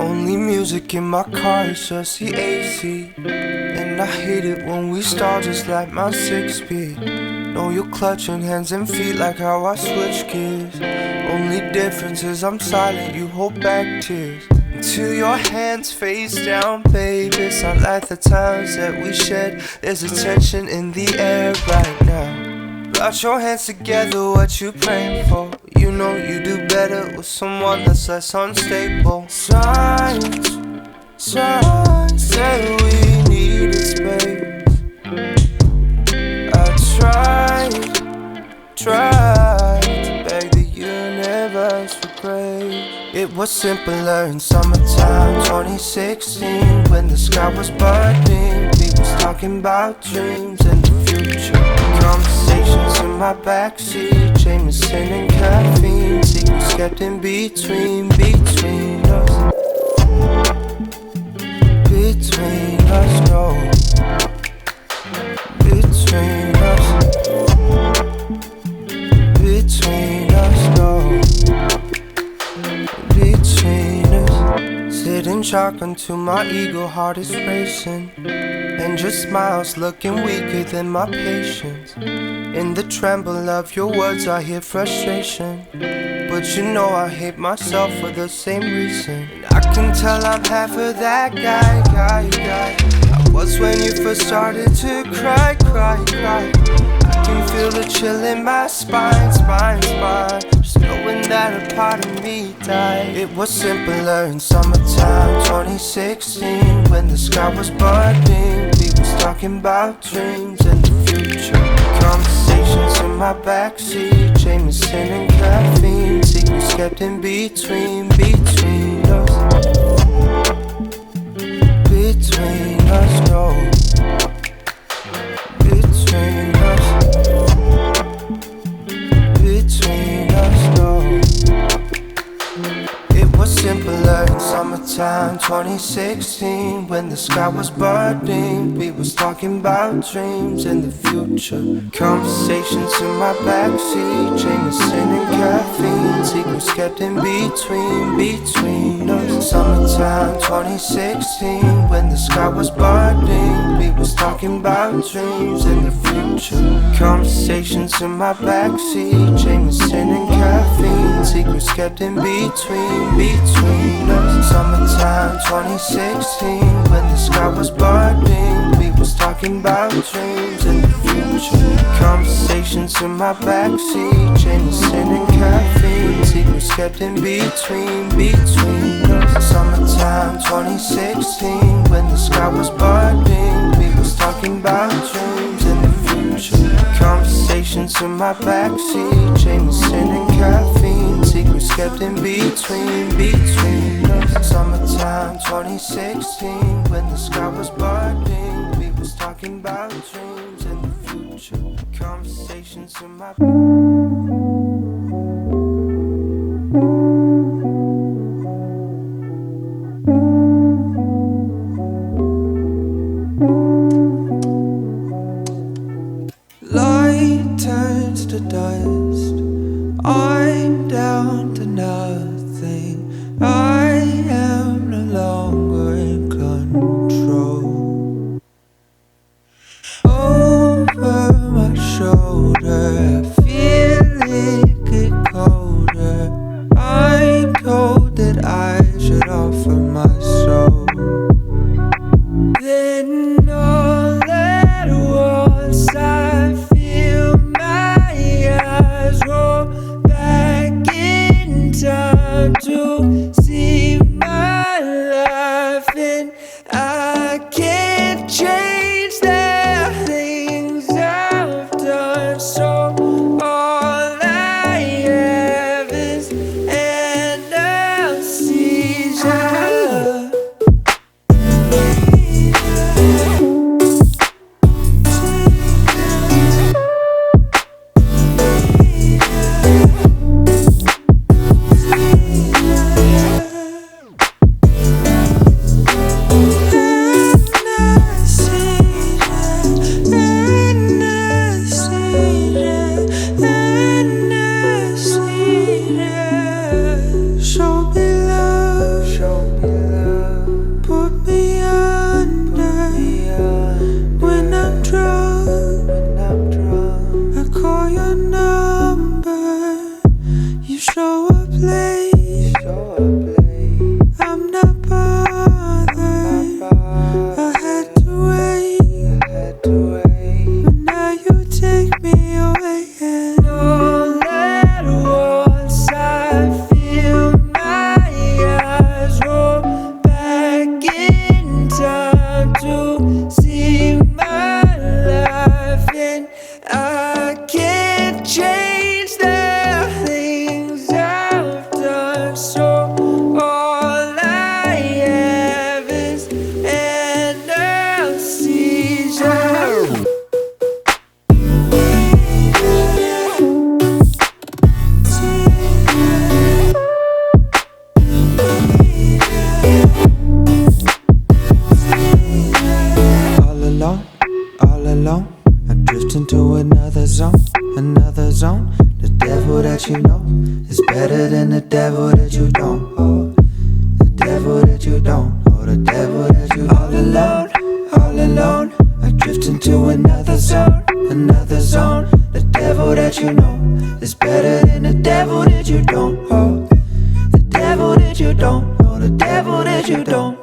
Only music in my car is just the AC. And I hate it when we start just like my 6-speed. Know you're clutching hands and feet like how I switch gears. Only difference is I'm silent, you hold back tears. Until your hands face down, baby. Sound like the times that we shed. There's a tension in the air right now. Put your hands together, what you praying for? You know you do better with someone that's less unstable. Signs say we needed space. I tried to beg the universe for grace. It was simpler in summertime 2016, when the sky was burning. We was talking about dreams and the future. Conversations in my backseat, Jameson and caffeine. Secrets kept in between us. Between us, no. Between us. Between us, no. Between us. Sitting shock until my ego heart is racing. And your smile's looking weaker than my patience. In the tremble of your words I hear frustration. But you know I hate myself for the same reason. And I can tell I'm half of that guy. I was when you first started to cry. I can feel the chill in my spine. Just knowing that a part of me died. It was simpler in summertime 2016, when the sky was burning. We was talking about dreams and the future. Conversations in my backseat, Jameson and caffeine. Secrets kept in between us. Between us, no. Between us. Between us, no. It was simpler in summertime 2016, when the sky was burning. We was talking about dreams and the future. Conversations in my backseat, Jameson and caffeine. Secrets kept in between us. Summertime 2016, when the sky was burning. We was talking about dreams and the future. Conversations in my backseat, Jameson and caffeine. Secrets kept in between us. Summertime 2016, when the sky was burning. We was talking about dreams and the future. Conversations in my backseat, Jameson and caffeine. Secrets kept in between us. Summertime 2016, when the sky was burning. We was talking about dreams and the future. Conversations in my backseat, Jameson and caffeine. Secrets kept in between us. Summertime 2016, when the sky was burning. We was talking about dreams and the future. Conversations in my light turns to dust. I'm down to nothing. I am no longer in control. Over my shoulder, I feel it get colder. I'm told that I should offer my soul. Then all at once I feel my eyes roll back in time to see my life, and I can't change the things I've done. So all I have is anesthesia. so all I have is anesthesia. All alone, I drift into another zone. The devil that you know is better than the devil that you don't. Oh, the devil that you don't. Oh, the devil that you all alone, I drift into another zone. The devil that you know is better than the devil that you don't. Oh, the devil that you don't. Oh, the devil that you don't.